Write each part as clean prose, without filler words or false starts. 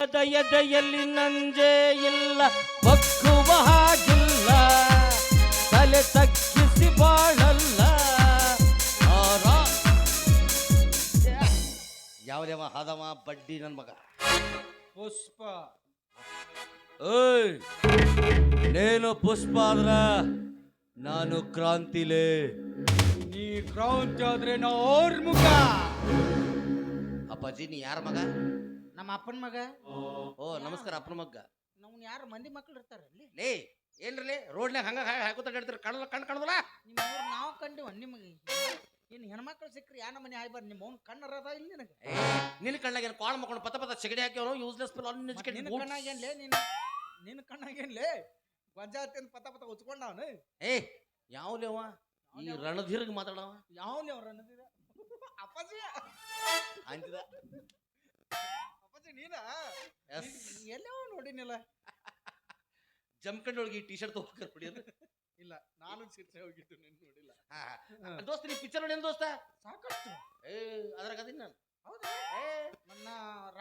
ಎದೆಯಲ್ಲಿ ನಂಜೆ ಇಲ್ಲ ಬಗ್ಗುವ ಹಾಗಿಲ್ಲ ತಲೆ ತಗ್ಗಿಸಿ ಬಾಳಲ್ಲ ಯಾವ್ದೇವ ಹದವ ಬಡ್ಡಿ ನನ್ ಮಗ ಪುಷ್ಪ. ಏಯ್ ನೇನು ಪುಷ್ಪ ಆದ್ರ ನಾನು ಕ್ರಾಂತಿಲೇ. ನೀ ಕ್ರಾಂತಿ ಆದ್ರೆ ನಾ ಅವ್ರ ಮುಖ. ಅಪ್ಪಾಜಿ ನೀ ಯಾರ ಮಗ? ನಮ್ಮ ಅಪ್ಪನ ಮಗ. ಓ ನಮಸ್ಕಾರ ಅಪ್ಪನ ಮಗ್ಗ. ನಾವು ಯಾರು ಮಂದಿ ಮಕ್ಳು ಇರ್ತಾರಲ್ಲಿ ಲೇ ಏನ್ರಲಿ ರೋಡ್ನಾಗ ಹಂಗ ಹಾಕೋತ ಹೇಳ್ತಾರೆ ಕಣ್ಣಲ್ಲ ಕಣ್ ಕಾಣದಲ್ಲ. ನಿಮ್ಮವ್ರು ನಾವು ಕಂಡಿವ ನಿಮಗೆ ಇನ್ನು ಹೆಣ್ಮಕ್ಳು ಸಿಕ್ಕ್ರಿ ಯಾ ನಮ್ಮನೆ ಆಯ್ಬಾರ ನಿಮ್ಮ ಅವ್ನ ಕಣ್ಣರದ ಇಲ್ಲಿ ನಿನಗೆ. ನಿನ್ನ ಕಣ್ಣಾಗ ಏನು ಕಾಳು ಮಕ್ಕೊಂಡು ಪತ್ತ ಪತ್ತ ಸೆಗಡಿ ಹಾಕಿ ಯೂಸ್ಲೆಸ್ ನಿನ್ನ ಕಣ್ಣಾಗೇನ್ಲೇ ನಿನ್ನ ಕಣ್ಣಾಗೇನ್ಲೇ ಗೊಂಜಾತಿಂದ ಪತ್ತ ಪತ್ತ ಉಚ್ಕೊಂಡವನು. ಏ ಯಾವ್ಲೇವ ಈ ರಣಧೀರ್ಗ್ ಮಾತಾಡವ ಯಾವ್ನೇ ಅವ್ರ ಅನ್ನದಿದ ಅಪ್ಪಾಜಿ ಅಂತಿದ ಅಪ್ಪಾಜಿ ನೀನ ಎಲ್ಲೋ ನೋಡಿನಿಲ್ಲ. ಜಮ್ಕಂಡೊಳಗೆ ಈ ಟಿ ಶರ್ಟ್ ತಗೋಕರ್ ಕುಡಿಯೋದು ಇಲ್ಲ ನಾನು ಸಿಟ್ರೆ ಹೋಗಿದ್ದು ನಿನ್ನ ನೋಡಿಲ್ಲ. ದೋಸ್ತ ನೀ ಪಿಕ್ಚರ್ ನೋಡಿ ದೋಸ್ತ ಸಾಕಷ್ಟು ಏ ಅದ್ರಾಗ ಅದೀನಿ ನಾನು. ಹೌದಾ ನನ್ನ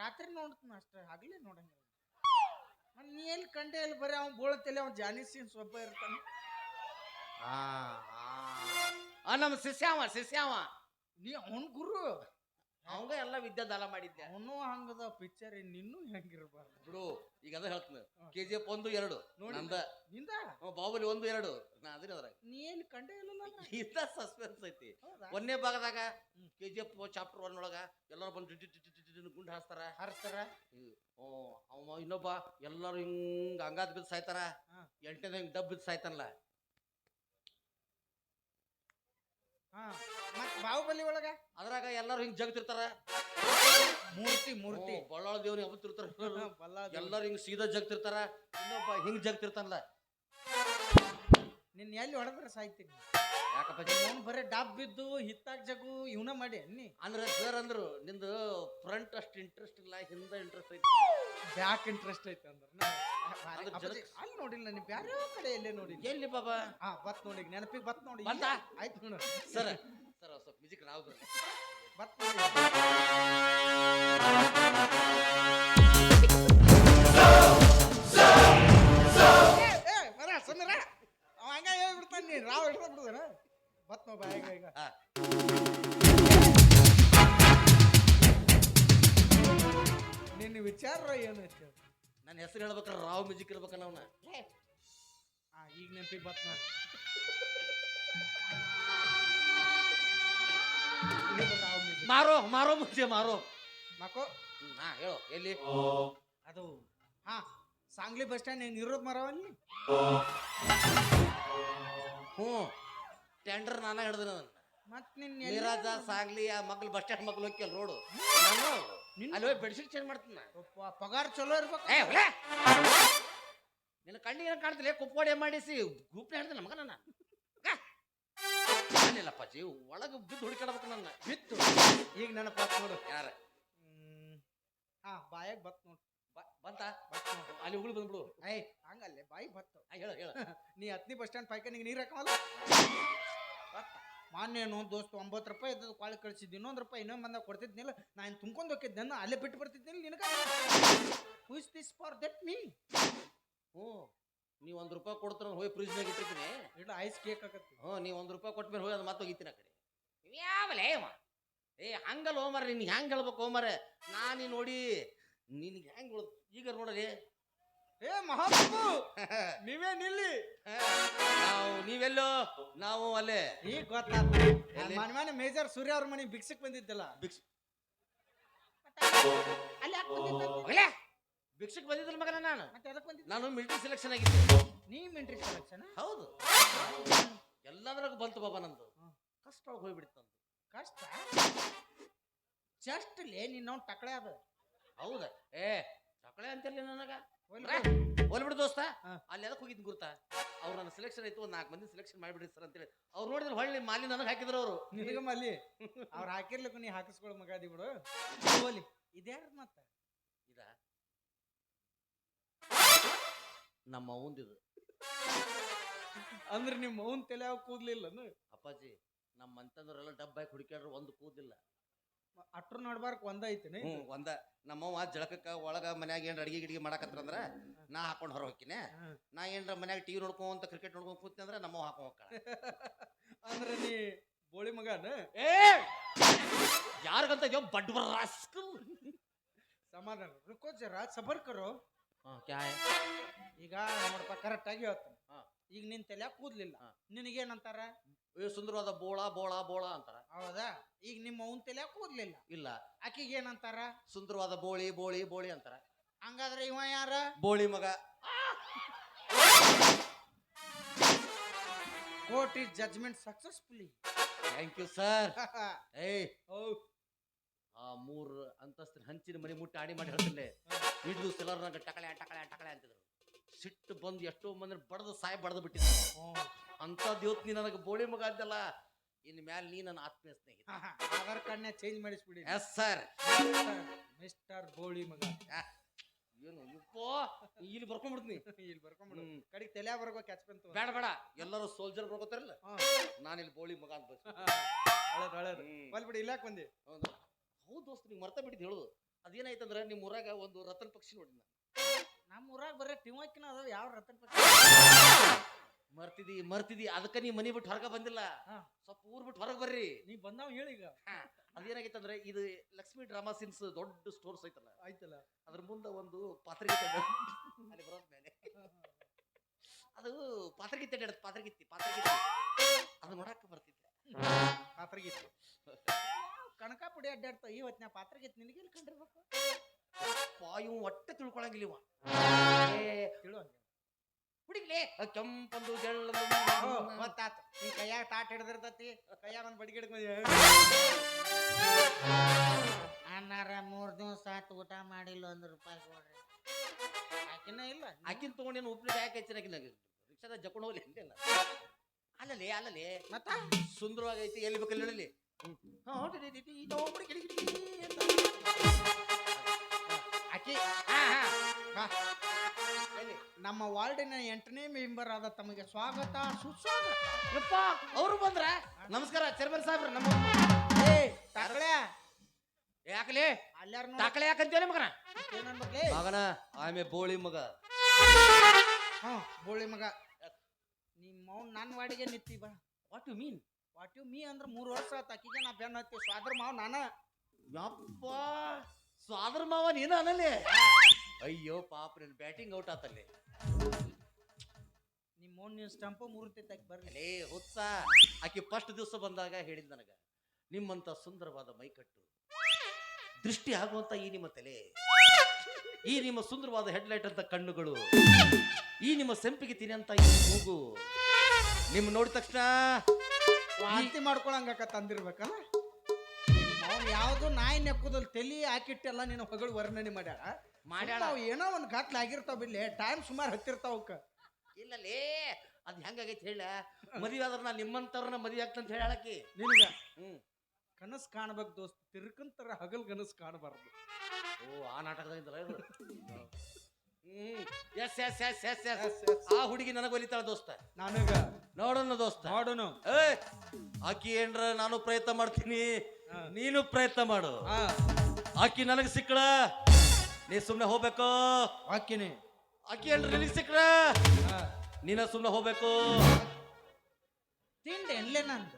ರಾತ್ರಿ ನೋಡ್ತೀನಿ ಅಷ್ಟೇ ಹಗಲೇ ನೋಡಂಗಿಲ್ಲ. ನೀ ಎಲ್ಲಿ ಕಂಡೆ ಎಲ್ಲಿ ಬರೀ ಅವ್ನು ಬೋಳತ್ತಲ್ಲಿ ಅವ್ನು ಜಾನಿಸಿನ್ ಸೊಬ್ಬ ಇರ್ತಾನೆ. ನಮ್ಮ ಶಿಷ್ಯಾವ ನೀ ಅವನ್ ಗುರು ಅವಂಗ ಎಲ್ಲ ವಿದ್ಯಾ ದಾನ ಮಾಡಿದ್ದೆ. ಅವನು ಹಂಗದ ಪಿಕ್ಚರ್ ನಿನ್ನೂ ಹೆಂಗಿರ್ಬಾರ್ದು ಬಿಡು. ಈಗ ಅದ ಹೇಳ್ತೀನಿ KGF 1, 2 ನಂದ ನಿಂದ ಬಾಹುಬಲಿ 1, 2 ನಾ ಅದಿನ ಅದ್ರಾಗ. ನೀ ಎಲ್ಲಿ ಕಂಡೆ ಇಲ್ಲ ಇಂಥ ಸಸ್ಪೆನ್ಸ್ ಐತಿ. ಒಂದನೇ ಭಾಗದಾಗ KGF ಚಾಪ್ಟರ್ 1 ಒಳಗ ಎಲ್ಲರೂ ಬಂದು ಗುಂಡು ಹಾರಿಸ್ತಾರ. ಅವ ಇನ್ನೊಬ್ಬ ಎಲ್ಲರೂ ಹಿಂಗ ಹಂಗಾದ್ ಬಿದ್ದು ಸಾಯ್ತಾರ. 8ನೇ ಹಿಂಗ್ ಡಬ್ ಬಿದ್ದು ಸಾಯ್ತಾನಲ್ಲ. ಮತ್ ಬಾಹುಬಲಿ ಒಳಗ ಅದ್ರಾಗ ಎಲ್ಲರೂ ಹಿಂಗ್ ಜಗತಿರ್ತಾರ. ಮೂರ್ತಿ ಬಳ್ಳಾಳ ದೇವ್ರಿಗೆ ಹಬ್ಬತಿರ್ತಾರ. ಎಲ್ಲರೂ ಹಿಂಗ್ ಸೀದಾ ಜಗತಿರ್ತಾರ. ಇನ್ನೊಬ್ಬ ಹಿಂಗ್ ಜಗತಿರ್ತಾನಲ್ಲ. ನಿನ್ ಎಲ್ಲಿ ಹೊಡೆದ್ರೆ ಸಾಯ್ತೀನಿ. ಯಾಕಪ್ಪ ಅವ್ನು ಬರೀ ಡಬ್ ಬಿದ್ದು ಹಿತ್ತಾಗ ಜಗು ಇವನ ಮಾಡಿ ಅನ್ನಿ ಅಂದ್ರೆ ಸರ್ ಅಂದ್ರು ನಿಂದು ಫ್ರಂಟ್ ಅಷ್ಟು ಇಂಟ್ರೆಸ್ಟ್ ಇಲ್ಲ, ಹಿಂದ ಇಂಟ್ರೆಸ್ಟ್ ಐತಿ, ಬ್ಯಾಕ್ ಇಂಟ್ರೆಸ್ಟ್ ಐತೆ ಅಂದ್ರೆ ಅಲ್ಲಿ ನೋಡಿಲ್ಲ ನೀ ಬ್ಯಾರೆ ಕಡೆ ಎಲ್ಲೇ ನೋಡಿ. ಎಲ್ಲಿ ಬಾಬಾ ಬತ್ ನೋಡಿ ನೆನಪಿಗೆ ಬತ್ ನೋಡಿ ಆಯ್ತು ನೋಡ ಸರ್ ಸ್ವಲ್ಪ ಮ್ಯೂಸಿಕ್ ನಾವು ಬತ್ ನೋಡಿ. ಸಮೀರ ಅವ ಹಂಗ ಹೇಳ್ಬಿಡ್ತಾನೆ ನೀ ರಾವ್ ಹಿಡ್ದ ಬಿಡುದನ ಬತ್ ನೋ ಬಾಯ್ ಈಗ ನಿನ್ನ ವಿಚಾರ ಏನೈತಿ? ನನ್ನ ಹೆಸರು ಹೇಳ್ಬೇಕಾರ ರಾವ್ ಮ್ಯೂಸಿಕ್ ಇರ್ಬೇಕಲ್ಲ ಅವನ. ಈಗ ನೆನಪಿಗೆ ಬತ್ ನೋ ಮಾರೋ ಮುಂಚೆ ಮಾರೋ ಮಕ್ಕೋ ಹೇಳು ಎಲ್ಲಿ ಅದು ಸಾಂಗ್ಲಿ ಬಸ್ ಸ್ಟ್ಯಾಂಡ್ ನೀನ್ ಇರೋದ್ ಮರವಲ್ಲಿ. ಟೆಂಡರ್ ನಾನ ಹಿಡ್ದ ಮತ್ ನಿನ್ ನೀರಾಜ ಸಾಂಗ್ಲಿ ಆ ಮಗ್ಳು ಬಸ್ ಸ್ಟ್ಯಾಂಡ್ ಮಗ್ಳು ಹೋಗಿ ರೋಡು ಅಲ್ಲಿ ಹೋಗಿ ಬೆಡ್ಶೀಟ್ ಚೇಂಜ್ ಮಾಡ್ತೀನಿ. ಪಗಾರ ಚಲೋ ಇರ್ಬೇಕು. ನಿನ್ನ ಕಣ್ಣಿಗೆ ಏನ್ ಕಾಣ್ತಿಲ್ಲ ಕುಪ್ಪೋಡಿ ಮಾಡಿಸಿ ಗ್ರೂಪ್ನ ಹೇಳ್ತೀನಿ ಮಗ ನನ್ನ ಏನಿಲ್ಲಪ್ಪಾಜಿ ಒಳಗೆ ಬಿದ್ದು ಹುಡುಕಾಡ್ಬೇಕು ನನ್ನ ಬಿತ್ತು. ಈಗ ನನ್ನ ಪಾತ್ ನೋಡು ಯಾರ ಬಾಯಾಗ ಬತ್ ನೋಡು ಬಂತ ಅಲ್ಲಿ ಉಗುಳು ಬಂದ್ಬಿಡು. ಹಂಗಲ್ಲೇ ಬಾಯಿ ಬತ್ತು. ಹೇಳ ನೀ 10ನೇ ಬಸ್ ಸ್ಟ್ಯಾಂಡ್ ಪೈಕನಿಗೆ ನೀರು ಹಾಕಲ್ಲ. ಮಾನ್ಯನು ದೋಸ್ತು 9 ರೂಪಾಯಿ ಇದ್ದದ್ದು ಕಾಳು ಕಳಿಸಿದ್ದು, ಇನ್ನೊಂದು ರೂಪಾಯಿ ಇನ್ನೊಂದು ಬಂದಾಗ ಕೊಡ್ತಿದ್ನಿಲ್ಲ. ನಾನು ತುಂಬ್ಕೊಂಡು ಹೋಗಿದ್ದೆ ಅಲ್ಲೇ ಬಿಟ್ಟು ಬರ್ತಿದ್ನಿಲ್ಲ ನಿನಗೆ. Who is this for that me? ನೀವು 1 ರೂಪಾಯಿ ಕೊಡ್ತಾರ ಹೋಗಿ ಫ್ರಿಜ್ನಾಗ ಇಟ್ಟಿರ್ತೀನಿ. ಇಟ್ಟು ಐಸ್ ಕೇಕ್ ಆಗತ್ತೆ. ನೀವು 1 ರೂಪಾಯಿ ಕೊಟ್ಟ ಮೇಲೆ ಹೋಗಿ ಅದು ಮತ್ತೆ ಹೋಗಿತೀನಿ ಆ ಕಡೆ. ಯಾವಲೇ ಹಂಗಲ್ಲ ಹೋಮರ ನಿನ್ಗೆ ಹೆಂಗೆ ಹೇಳ್ಬೇಕು ಹೋಮರ ನಾನು ನೋಡಿ ನಿನ್ಗೆ ಹೆಂಗೆ ಈಗ ನೋಡಲಿ. ಮಹಾಪ್ರಭು ನೀವೇ ನಿಲ್ಲಿ. ನೀವೆಲ್ಲೋ ನಾವು ಅಲ್ಲೇ. ಈಗ ಗೊತ್ತಾಗ್ತದೆ ಮನೆ ಮೇಜರ್ ಸೂರ್ಯ ಅವ್ರ ಮನೆ ಭಿಕ್ಷಕ್ ಬಂದಿದ್ದಲ್ಲ. ಭಿಕ್ಷಕ್ ಬಂದಿದ್ದಲ್ಲ ಮಗನ ನಾನು. ನಾನು ಮಿಲಿಟರಿ ಸೆಲೆಕ್ಷನ್ ಆಗಿದ್ದೆ. ನೀ ಮಿಲಿಟರಿ ಸೆಲೆಕ್ಷನ್? ಹೌದು. ಎಲ್ಲದ್ರಾಗ ಬಂತು ಬಾಬಾ ನಂದು. ಕಷ್ಟ ಒಳಗೆ ಹೋಗ್ಬಿಡ್ತು ನಂದು. ಕಷ್ಟ ಜಸ್ಟ್ ಲೇ ನಿನ್ನ ಟಕಳೆ ಅದ. ಹೌದಾ ಟಕಳೆ ಅಂತಿರ್ಲಿ ನನಗ. ಹೋಲ್ಬಿಡು ದೋಸ್ತ. ಅಲ್ಲಿ ಅದಕ್ಕೆ ಹೋಗಿದ್ದು ಗುರ್ತಾ ಅವ್ರು ನನ್ನ ಸೆಲೆಕ್ಷನ್ ಆಯ್ತು. 4 ಮಂದಿ ಸೆಲೆಕ್ಷನ್ ಮಾಡಿಬಿಡ್ರಿ ಸರ್ ಅಂತೇಳಿ ಅವ್ರು ನೋಡಿದ್ರೆ ಹೊಳ್ಳಿ ಮಾಲಿ ನನಗೆ ಹಾಕಿದ್ರು ಅವರು. ನಿನಗ ಮಾಲಿ ಅವ್ರು ಹಾಕಿರ್ಲಿಕ್ಕ ನೀ ಹಾಕಿಸ್ಕೊಳ್ಳೋ ಮಗಾದಿ ಬಿಡು. ಹೋಲಿ ಇದ್ಯಾರ ಮತ್ತ ಇದ ನಮ್ಮ ಅವಂದಿದು ಅಂದ್ರೆ ನಿಮ್ಮ ಅವನ್ ತಲೆ ಕೂದ್ಲಿಲ್ಲ ಅಪ್ಪಾಜಿ. ನಮ್ಮ ಅಂತಂದ್ರೆಲ್ಲ ಡಬ್ಬಾಗಿ ಹುಡುಕ್ಯಾಡ್ರು ಒಂದು ಕೂದಿಲ್ಲ. ಅಟ್ರ ನಡ್ಬಾರ್ಕ್ ಒಂದ ಐತಿನಿ ಒಂದ ನಮ್ಮವ್ವ ಜಳಕಕ್ಕ ಒಳಗ ಮನ್ಯಾಗ ಏನ್ರ ಅಡಿಗೆ ಗಿಡಿಗೆ ಮಾಡಕತ್ತಂದ್ರ ನಾ ಹಾಕೊಂಡ್ ಹೊರ ಹೋಗ್ತೀನಿ ನಾ ಏನ್ರ ಮನ್ಯಾಗ ಟಿವಿ ನೋಡ್ಕೊಂತ ಕ್ರಿಕೆಟ್ ನೋಡ್ಕೊಂಡ್ ಕೂತೀನಿ ಅಂದ್ರ ನಮ್ಮವ್ವ ಹಾಕೊಂಡ್ ಹೋಗ್ತಾಳ ಅಂದ್ರ ನೀ ಬೋಳಿ ಮಗನ ಏ ಯಾರಿಗಂತ ಇದೆಯೋ ಬಡ್ ರಾಸ್ಕಲ್ ಸಮಾಧಾನ ರುಕೋ ಜರ ಸಬರ್ ಕರೋ ಈಗ ನೋಡಪ್ಪ ಕರೆಕ್ಟ್ ಆಗಿ ಹೇಳ್ತಾನೆ ಈಗ ನಿನ್ ತಲೆ ಕೂದ್ಲಿಲ್ಲ ನಿನಗೇನಂತಾರ ಸುಂದರವಾದ ಬೋಳ ಬೋಳ ಬೋಳ ಅಂತಾರ ಹೌದಾ ಈಗ ನಿಮ್ಮ ಅವನ್ ತಲೆ ಕೂದ್ಲಿಲ್ಲ ಇಲ್ಲ ಆಕಿಗೆ ಏನಂತಾರ ಸುಂದರವಾದ ಬೋಳಿ ಬೋಳಿ ಬೋಳಿ ಅಂತಾರ ಹಂಗಾದ್ರೆ ಇವ ಯಾರ ಬೋಳಿ ಮಗ court is judgment successfully thank you sir ಏಯ್ ಆ 3 ಅಂತಸ್ತಿನ ಹಂಚಿನ ಮನೆ ಮುಟ್ಟಿ ಆಡಿ ಮಾಡಿ ಹೇಳ್ತಿಲ್ಲೆ ಇಡ್ದು ಸಿಲರ್ನಾಗ ಟಕಳೆ ಟಕಳೆ ಟಕಳೆ ಅಂತಿದ್ರು ಸಿಟ್ಟು ಬಂದು ಎಷ್ಟೋ ಮಂದಿ ಬಡದು ಸಾಯಿ ಬಡದು ಬಿಟ್ಟಿದ್ರು ಅಂತ ದೇವತ್ ನೀ ನನಗೆ ಬೋಳಿ ಮಗ ಅಂತಲ್ಲ ಇನ್ ಮ್ಯಾಲ ನೀ ನನ್ನ ಆತ್ಮೀಯ ಸ್ನೇಹಿತ ಆಧಾರ್ ಕಾರ್ಡ್ನ ಚೇಂಜ್ ಮಾಡಿಸ್ಬಿಡಿ ಎಸ್ ಸರ್ ಮಿಸ್ಟರ್ ಬೋಳಿ ಮಗ ಏನು ಇಪ್ಪೋ ಇಲ್ಲಿ ಬರ್ಕೊಂಡ್ಬಿಡ್ತೀನಿ ಇಲ್ಲಿ ಬರ್ಕೊಂಡ್ಬಿಡು ಕಡೆಗೆ ತಲೆ ಬರ್ಬೇಕು ಕ್ಯಾಚ್ಪೆಂತ ಬೇಡ ಬೇಡ ಎಲ್ಲರೂ ಸೋಲ್ಜರ್ ಬರ್ಕೋತಾರಲ್ಲ ನಾನು ಇಲ್ಲಿ ಬೋಳಿ ಮಗ ಅಂತ ಹಳದ್ ಬಲ್ಬಿಡಿ ಇಲ್ಲಾಕ್ ಬಂದಿ ಹೌದು ದೋಸ್ತ ನೀವು ಮರ್ತ ಬಿಟ್ಟಿದ್ದು ಹೇಳುದು ಅದೇನಾಯ್ತಂದ್ರೆ ನಿಮ್ಮ ಊರಾಗ ಒಂದು ರತನ್ ಪಕ್ಷಿ ನೋಡಿ ನಮ್ಮ ಊರಾಗ ಬರೀ ಟಿವಾಕಿನ ಅದಾವ ಯಾವ ರತನ್ ಪಕ್ಷಿ ಮರ್ತಿದಿ ಅದಕ್ಕ ನೀ ಮನಿ ಬಿಟ್ಟು ಹೊರಗ ಬಂದಿಲ್ಲ ಸ್ವಲ್ಪ ಊರ್ ಬಿಟ್ಟು ಹೊರಗೆ ಬರ್ರಿ ನೀ ಬಂದಾವ್ ಹೇಳೀಗ ಅದೇನಾಗೈತಂದ್ರೆ ಇದು ಲಕ್ಷ್ಮೀ ಡ್ರಾಮಾ ಸೀನ್ಸ್ ದೊಡ್ಡ ಸ್ಟೋರ್ಸ್ ಆಯ್ತಲ್ಲ ಅದ್ರ ಮುಂದೆ ಒಂದು ಪಾತ್ರಿಕೆ ಅಲ್ಲಿ ಬರೋದ್ ಮೇಲೆ ಅದು ಪಾತ್ರಿಗಿತ್ತಿ ಅದು ನೋಡಕ್ ಬರ್ತಿದ್ದೆ ಪಾತ್ರಗೀತೆ ಕಣಕ ಪುಡಿ ಅಡ್ಡಾಡ್ತಾವ ಇವತ್ತಿನ ಪಾತ್ರಗೀತೆ ನಿನಗೆ ಕಂಡಿರ್ಬೇಕು ಇವ್ ಒಟ್ಟೆ ತಿಳ್ಕೊಳಂಗಿಲ್ಲ ಇವ ತಿಳುವಂಗ ಹುಡುಗ್ಲೆ ಕೆಂಪಂದು ಗೊತ್ತಾತ ನೀ ಕೈಯಾಗ ತಾಟ್ ಹಿಡ್ದಿರ್ತತಿ ಕೈಯಾಗ ಒಂದ್ ಬಡಿಗೆ ಹಿಡ್ಕೊಂಡ್ ಅನ್ನಾರ 3 ದಿವಸ ಆತು ಊಟ ಮಾಡಿಲ್ಲ ₹1 ಕೊಡ್ರಿ ಆಕಿನ ಇಲ್ಲ ಆಕಿನ ತಗೊಂಡೇನು ಉಪ್ಪಿನ ಯಾಕೆ ಹೆಚ್ಚಿನ ರಿಕ್ಷಾದ ಜಕೊಂಡು ಹೋಗ್ಲಿ ಅಂತೆಲ್ಲ ಅಲ್ಲಲೇ ಮತ್ತ ಸುಂದರವಾಗೈತಿ ಎಲ್ಲಿ ಬೇಕಲ್ಲಿ ನೋಡಲಿ ಆಕಿ ನಮ್ಮ ವಾರ್ಡಿನ 8ನೇ ಮೆಂಬರ್ ಆದ ತಮಗೆ ಸ್ವಾಗತ ಸುಸ್ವಾಗತ ಅವರು ಬಂದ್ರ ನಮಸ್ಕಾರ ಚೇರ್ಮನ್ ಸಾಹೇಬ್ರ ನಮ್ಮ ಯಾಕಲೇ ಅಲ್ಲಾರ ತಾಕಳೆ ಯಾಕಂತೇಳಿ ಮಗನ ಏನನ್ಬೇಕ್ಲೇ ಮಗನ ಆಮೆ ಬೋಳಿ ಮಗ ಬೋಳಿ ಮಗ ನಿಮ್ಮ ನನ್ನ ವಾಡಿಗೆ ನಿತ್ತಿ ಬಾ ವಾಟ್ ಯು ಮೀನ್ ಅಂದ್ರೆ 3 ವರ್ಷ ಆತ ಅಕ್ಕಿಗೆ ನಾ ಬೆನ್ನ ಹತ್ತಿ ಸ್ವಾದ್ರ ಮಾವ ನಾನ ಯಪ್ಪ ಸ್ವಾದ್ರ ಮಾವ ನೀನ ಅನ್ನಲೇ ಅಯ್ಯೋ ಪಾಪ ನಿನ್ ಬ್ಯಾಟಿಂಗ್ ಔಟ್ ಆತಲ್ಲಿ ನಿಮ್ಮ ನೀನ್ ಸ್ಟಂಪ್ ಮುರುತೈತಿ ಬರ್ಲಿ ಹುತ್ಸ ಆಕಿ ಫಸ್ಟ್ ದಿವಸ ಬಂದಾಗ ಹೇಳಿದ್ ನನಗ ನಿಮ್ಮಂತ ಸುಂದರವಾದ ಮೈಕಟ್ಟು ದೃಷ್ಟಿ ಆಗುವಂತ ಈ ನಿಮ್ಮ ತಲೆ ಈ ನಿಮ್ಮ ಸುಂದರವಾದ ಹೆಡ್ಲೈಟ್ ಅಂತ ಕಣ್ಣುಗಳು ಈ ನಿಮ್ಮ ಸೆಂಪಿಗೆ ತಿನ್ನಂತ ಈ ಮೂಗು ನಿಮ್ ನೋಡಿದ ತಕ್ಷಣ ವಾಂತಿ ಮಾಡ್ಕೊಳಂಗ ತಂದಿರ್ಬೇಕಲ್ಲ ಅವ್ನು ಯಾವ್ದು ನಾಯಿ ನೆಕ್ಕುದಲ್ಲಿ ತಲಿ ಹಾಕಿಟ್ಟೆಲ್ಲ ನೀನು ಹೊಗಳು ವರ್ಣನೆ ಮಾಡ್ಯಾಳ ಏನೋ ಒಂದ್ ಘಾಟ್ಲ ಆಗಿರ್ತಾವ ಬಿಡ್ಲಿ ಟೈಮ್ ಸುಮಾರು ಹತ್ತಿರ್ತಾವಕ್ಕ ಇಲ್ಲಲೇ ಅದ್ ಹೆಂಗಾಗೈತಿ ಹೇಳ ಮದುವೆ ಆದ್ರ ನಾ ನಿಮ್ಮಂತವ್ರನ್ನ ಮದುವೆ ಆಗ್ತಂತ ಹೇಳಾಕಿ ನಿನಗ ಕನಸು ಕಾಣ್ಬೇಕು ದೋಸ್ತ್ ತಿರ್ಕಂತರ ಹಗಲ್ ಕನಸು ಕಾಣಬಾರ್ದು ಓ ಆ ನಾಟಕದಿಂದ ಆ ಹುಡುಗಿ ನನಗೆ ಒಲಿತಾಳ ದೋಸ್ತ ನನಗ ನೋಡೋಣ ದೋಸ್ತ ನೋಡೋಣ ಆಕಿ ಏನ್ರ ನಾನು ಪ್ರಯತ್ನ ಮಾಡ್ತೀನಿ ನೀನು ಪ್ರಯತ್ನ ಮಾಡು ಆಕಿ ನನಗೆ ಸಿಕ್ಕಳ ನೀ ಸುಮ್ನೆ ಹೋಗ್ಬೇಕು ಆಕಿನಿ ಆಕಿ ಏನ್ರ ನಿನಗೆ ಸಿಕ್ಕಳ ನೀನ ಸುಮ್ನೆ ಹೋಗ್ಬೇಕು ತಿಂಡಿ ಎಲ್ಲೇ ನಂದು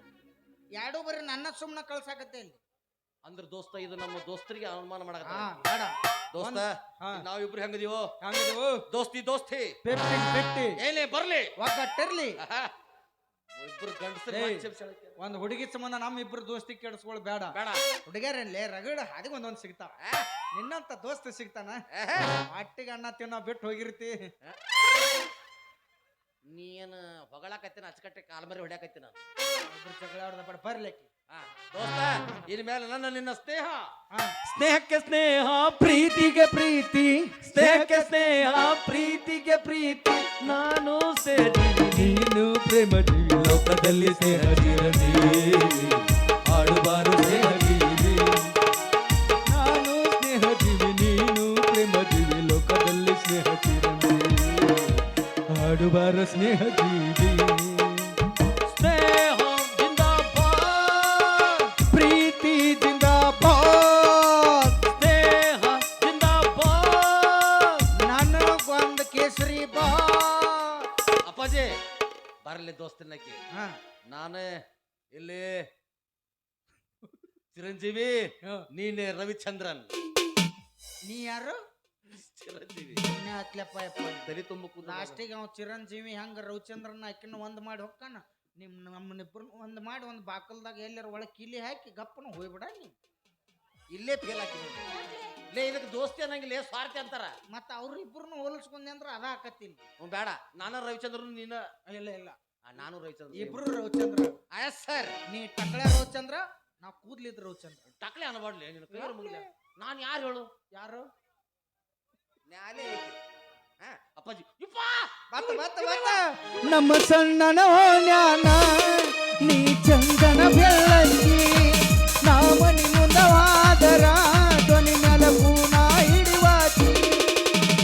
ಎರಡು ಬರೀ ನನ್ನ ಸುಮ್ನೆ ಕಳ್ಸಾಕತ್ತೆ ಇಲ್ಲಿ ಅಂದ್ರೆ ದೋಸ್ತ ಇದು ನಮ್ಮ ದೋಸ್ತರಿಗೆ ಅವಮಾನ ಮಾಡಕ ಬೇಡ ದೋಸ್ತ ನಾವಿಬ್ರು ಹೆಂಗದೀವೋ ದೋಸ್ತಿ ಏನೇ ಬರ್ಲಿ ಒಗ್ಗಟ್ಟಿರ್ಲಿ ಇಬ್ರು ಗಂಡಸರು ಒಂದ್ ಹುಡುಗಿ ಸಂಬಂಧ ನಮ್ಮ ಇಬ್ರು ದೋಸ್ತಿ ಕೆಡಿಸ್ಕೊಳ್ ಬೇಡ ಹುಡುಗರನ್ಲೇ ರಗಡ ಅದಕ್ಕೆ ಒಂದೊಂದ್ ಸಿಗ್ತಾವ ನಿನ್ನಂತ ದೋಸ್ತ ಸಿಗ್ತಾನ ಅಟ್ಟಿಗೆ ಅಣ್ಣ ತಿನ್ನೋ ಬಿಟ್ಟು ಹೋಗಿರ್ತಿ ನೀನು ಹೊಗಳಾಕತ್ತೀನಿ ಅಚ್ಚಕಟ್ಟೆ ಕಾಲ್ಮರಿ ಹೊಡ್ಯಾಕತ್ತೀನಿ ಜಗಳ ಹೊಡೆದ ಬರ್ಲಿಕ್ಕೆ ದೋಸ್ತ ಇನ್ ಮೇಲೆ ನನ್ನ ನಿನ್ನ ಸ್ನೇಹ ಸ್ನೇಹಕ್ಕೆ ಸ್ನೇಹ ಪ್ರೀತಿಗೆ ಪ್ರೀತಿ ಸ್ನೇಹಕ್ಕೆ ಸ್ನೇಹ ಪ್ರೀತಿಗೆ ಪ್ರೀತಿ ನಾನು ಸೇರಿ ನೀನು ಪ್ರೇಮ ಜೀವಿ ಲೋಕದಲ್ಲಿ ಸ್ನೇಹ ಜೀವಿ ಆಡುಬಾರು ಸ್ನೇಹ ಜೀವಿ ನಾನು ಸ್ನೇಹ ಜೀವಿ ನೀನು ಪ್ರೇಮ ಜೀವಿ ಲೋಕದಲ್ಲಿ ಸ್ನೇಹ ಜೀವಿ ಆಡುಬಾರು ಸ್ನೇಹ ಜೀವಿ ಸ್ನೇಹ ಪ್ರೀತಿ ಜಿಂದಾಬಾದ್ ಬಾ. ಅಪ್ಪಾಜಿ ಬರ್ಲಿ ದೋಸ್ತನಕ್ಕೆ ಹಾ ನಾನೇ ಇಲ್ಲಿ ಚಿರಂಜೀವಿ, ನೀನೆ ರವಿಚಂದ್ರನ್. ನೀ ಯಾರು? ಚಿರಂಜೀವಿ ಹತ್ಲಪ್ಪ ಯಪ್ಪ ತಲೆ ತುಂಬ ಕೂದಲು. ಲಾಸ್ಟಿಗೆ ಅವ್ ಚಿರಂಜೀವಿ ಹಂಗ ರವಿಚಂದ್ರನ ಆಕಿನ ಒಂದ್ ಮಾಡಿ ಹೊಕ್ಕಾನ. ನಮ್ಮನಿಬ್ರು ಒಂದ್ ಮಾಡಿ ಒಂದ್ ಬಾಕಲ್ದಾಗ ಎಲ್ಲಾರ ಒಳಗೆ ಕಿಲಿ ಹಾಕಿ ಗಪ್ಪನ ಹೋಗ್ಬಿಡ ನೀ. ಇಲ್ಲೇ ಫೇಲ್ ಹಾಕಿದ್ರು ಲೇ. ಇದಕ್ಕೆ ದೋಸ್ತಿ ಅನ್ನಂಗಿಲ್ಲ, ಸ್ವಾರ್ಥಿ ಅಂತಾರ. ಮತ್ತ ಅವ್ರ ಇಬ್ರು ಹೋಲಿಸ್ಕೊಂಡೆ ಅಂದ್ರ ಅದ ಆಕತ್ತಿಲ್ಲ. ಬೇಡ, ನಾನು ರವಿಚಂದ್ರನ್, ನೀನ. ಇಲ್ಲ ಇಲ್ಲ ನಾನು ರವಿಚಂದ್ರ, ಇಬ್ರು ರವಿಚಂದ್ರ. ಸರ್ ನೀ ಟಕಳೆ ರವಿಚಂದ್ರ, ನಾ ಕೂದ್ಲಿದ್ ರವಿಚಂದ್ರ. ಟಕ್ಲೆ ಅನ್ಬಾಡ್ಲಿ ನಿನ್ನ ಕೈ ಮುಗಿಲ. ನಾನು ಯಾರು ಹೇಳು? ಯಾರು? ನ್ಯಾಲೆ ಅಪ್ಪಾಜಿ. ನಮ್ಮ ಸಣ್ಣನ ಜ್ಞಾನ ನೀ ಚಂದನ ಬೆಳ್ಳಕ್ಕಿ, ನಾ ಮನಿ ಮುಂದವಾದರ ಧ್ವನಿ ಮೇಲೆ ಪೂನ ಹಿಡಿವಾಕಿ,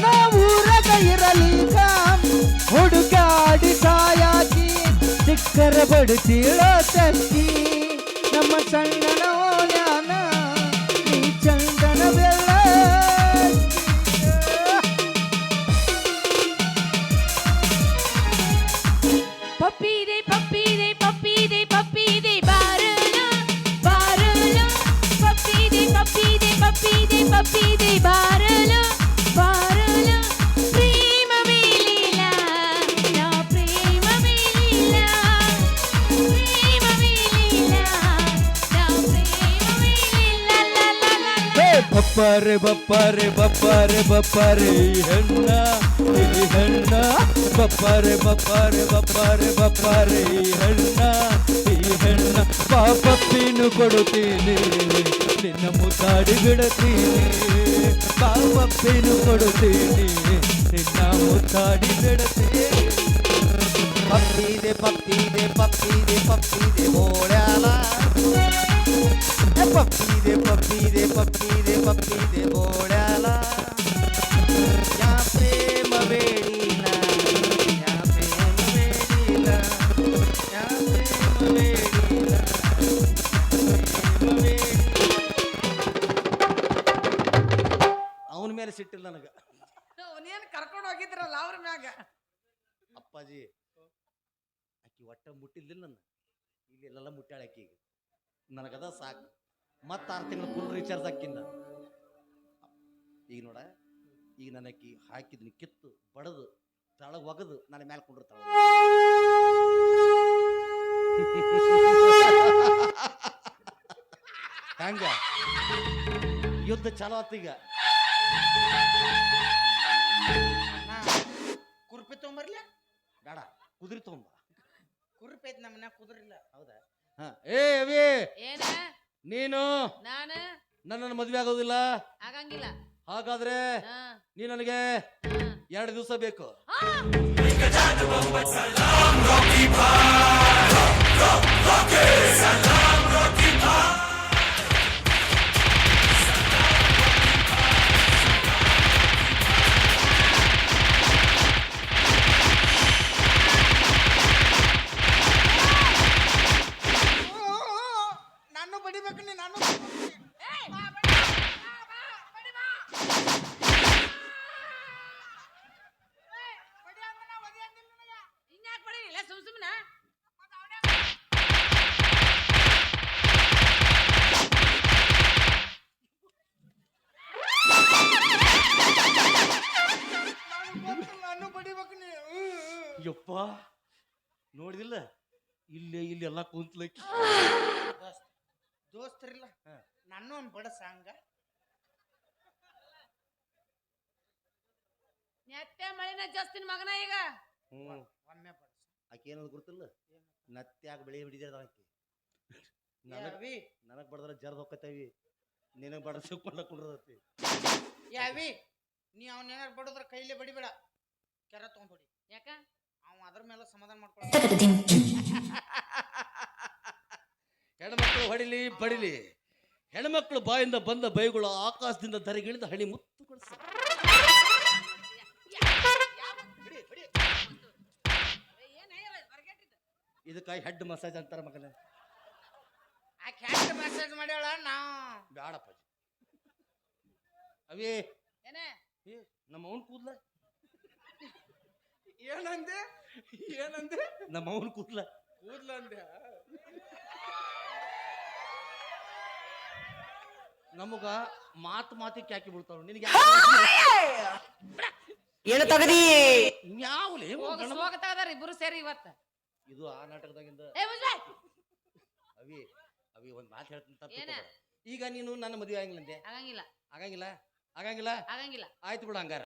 ನಾವೂರಗ ಇರಲಿಕ ಹುಡುಗಾಡಿ ಸಾಯಾಕಿ, ಸಿಕ್ಕರ ಬಡುತ್ತೀಳೋ ತಕ್ಕಿ. ನಮ್ಮ ಸಣ್ಣನ ಜ್ಞಾನ ನೀ ಚಂದನ ಬೆಳ್ಳಕ್ಕಿ. Puppy day, puppy day, puppy day, puppy day, barula, barula. Puppy day, puppy day, puppy day, puppy day, barula, barula. Prema melila, na prema melila, prema melila, na prema melila, la la la. ಬಪ್ಪರೆ ಬಪ್ಪರೆ ಬಪ್ಪರೆ ಬಪ್ಪರೆ ಹೆಣ್ಣ ಈ ಹೆಣ್ಣ, ಬಪ್ಪರೆ ಬಪ್ಪರೆ ಬಪ್ಪರೆ ಬಪ್ಪರೆ ಹೆಣ್ಣ ಈ ಹೆಣ್ಣ. ಪಾಪಪ್ಪಿನು ಕೊಡುತ್ತೀನಿ ನಿನ್ನ ಮುದ್ದಾಡಿ ಬಿಡುತ್ತೀನಿ, ಪಾಪಪ್ಪಿನು ಕೊಡುತ್ತೀನಿ ನಿನ್ನ ಮುದ್ದಾಡಿ ಬಿಡುತ್ತೀನಿ. ಪಪ್ಪಿದೆ ಪಪ್ಪಿದೆ ಪಪ್ಪಿದೆ ಪಪ್ಪಿದೆ ಬೋಳ್ಯಾಲ, ಪಪ್ಪಿದೆ ಪಪ್ಪಿದೆ ಪಪ್ಪಿದೆ ಪಪ್ಪಿದೆ ಬೋಳ್ಯಾಲ. ಯಾ ಪ್ರೇಮ ಬೇಡಿನ, ಯಾ ಪ್ರೇಮ ಬೇಡಿನ, ಯಾ ಪ್ರೇಮ ಬೇಡಿನ, ಪ್ರೇಮ ಬೇಡಿನ. ಅವನ ಮೇಲೆ ಸಿಟ್ಟಿಲ್ಲ ನನಗ. ಅವನೇನ್ ಕರ್ಕೊಂಡು ಹೋಗಿದ್ರಲ್ಲ ಅವ್ರ ಮ್ಯಾಗ. ಅಪ್ಪಾಜಿ ಆಕಿ ಒಟ್ಟ ಮುಟ್ಟಿದ್ದಿಲ್ಲ ನನ್ನ, ಇಲ್ಲಿ ಎಲ್ಲೆಲ್ಲ ಮುಟ್ಟಾಳ ಆಕಿ. ಈಗ ನನಗದ ಸಾಕು. ಮತ್ತೆ 6 ತಿಂಗಳು ಫುಲ್ ರೀಚಾರ್ಜ್ ಹಾಕಿನ. ಈಗ ನೋಡ, ಈಗ ನನಕಿ ಹಾಕಿದ್ನಿ ಕಿತ್ತು ಬಡದು ತಳಗ ಒಗದು ನನ್ನ ಮ್ಯಾಲ ಕೊಂಡಿರ್ತಾಳ. ಹಂಗ ಯುದ್ಧ ಚಾಲು ಆತ ಈಗ. ಕುರ್ಪಿ ತೊಗೊಂಬರ್ಲ? ಬೇಡ, ಕುದುರೆ ತಗೊಂಬ. ಕುರ್ಪಿ ಐತಿ ನಮ್ಮ ಮನ್ಯಾಗ, ಕುದುರಿಲ್ಲ. ಹೌದಾ? ಏ ಅವಿ, ಏನ? ನೀನು ನಾನು ನನ್ನನ್ನು ಮದ್ವೆ ಆಗೋದಿಲ್ಲ. ಆಗಂಗಿಲ್ಲ. ಹಾಗಾದ್ರೆ ಹಾ, ನೀ ನನಗೆ ಹಾ. 2 ದಿವಸ ಬೇಕು. ನಾನು ಬಡಿಬೇಕು ನೀ, ನಾನು ಹಿಂಗ್ಯಾಕ್ ಬಡಿಲಿಲ್ಲ ಸುಮ್ ಸುಮ್ನ? ನಾನು ಬಡಿಬೇಕು ನೀ. ಯಪ್ಪ ನೋಡಿದಿಲ್ಲ, ಇಲ್ಲಿ ಎಲ್ಲ ಕುಂತ್ಲಕ್ಕಿ. ದೋಸ್ತರಿಲ್ಲ, ನಾನು ಒಂದು ಬಡಸ ಹಂಗ. ನೆಟ್ಟೆ ಮಳಿನ ಜಾಸ್ತಿನ ಮಗನ ಈಗ. ಒಮ್ಮೆ ಬಡಸ. ಆಕೆ ಏನದು ಗೊತ್ತಿಲ್ಲ, ನತ್ಯಾಗ ಬೆಳೆ ಹಿಡಿದ ಆಕಿ. ನನಗ್ ಬಡದ್ರ ಜರ್ದ್ ಹೋಗತ್ತೇವಿ, ನಿನಗ್ ಬಡ ಸಿಕ್ಕೊಂಡ ಕುಂಡ್ರತಿ. ಯಾವಿ ನೀ ಅವ್ನ ಏನಾರು ಬಡದ್ರ ಕೈಲೇ ಬಡಿಬೇಡ, ಕೆರ ತಗೊಂಡ್ಬಡಿ. ಯಾಕ? ಅವ ಅದ್ರ ಮೇಲೆ ಸಮಾಧಾನ ಮಾಡ್ಕೊಳ್ಳ. ಹೆಣ್ಮಕ್ಳು ಹೊಡಿಲಿ ಬಡಿಲಿ, ಹೆಣ್ಮಕ್ಳು ಬಾಯಿಂದ ಬಂದ ಬೈಗಳು ಆಕಾಶದಿಂದ ಧರೆಗಿಳಿದ ಹಣಿ ಮುತ್ತು ಕೊಡಿಸ. ಇದಕ್ಕಾಗಿ ಹೆಡ್ ಮಸಾಜ್ ಅಂತಾರ ಮಗನ. ಆ ಕ್ಯಾಟ್ ಮೆಸೇಜ್ ಮಾಡ್ಯಾಳ ನಾ ಬ್ಯಾಡಪ್ಪ. ಅವೇ ಏನೇ? ನಮ್ಮ ಅವನ್ ಕೂದ್ಲ ಏನಂದೆ ಏನಂದೆ ನಮ್ಮ ಅವನ ಕೂದ್ಲ ಕೂದ್ಲಂದೆ ನಮಗ ಮಾತಿಗೆ ಹಾಕಿ ಬಿಡ್ತಾವ ನಿನಗೆ ಏನು ತಗದಿ ಯಾವ್ಲೇ ಹೋಗತಾದಾರ ಇಬ್ರು ಸೇರಿ ಇವತ್ತ ಇದು ಆ ನಾಟಕದಾಗಿಂದ ಏ ಮುಜ್ಬೆ ಅವಿ ಅವಿ ಒಂದ್ ಮಾತು ಹೇಳ್ತೀನಿ ತಪ್ಪು ಏನ? ತಿಳ್ಕೊಬೇಡ. ಈಗ ನೀನು ನನ್ನ ಮದುವೆ ಆಗಿಲ್ಲಂತೆ ಆಗಂಗಿಲ್ಲ ಆಗಂಗಿಲ್ಲ ಆಗಂಗಿಲ್ಲ ಆಗಂಗಿಲ್ಲ ಆಯ್ತು ಬಿಡು ಹಂಗಾರ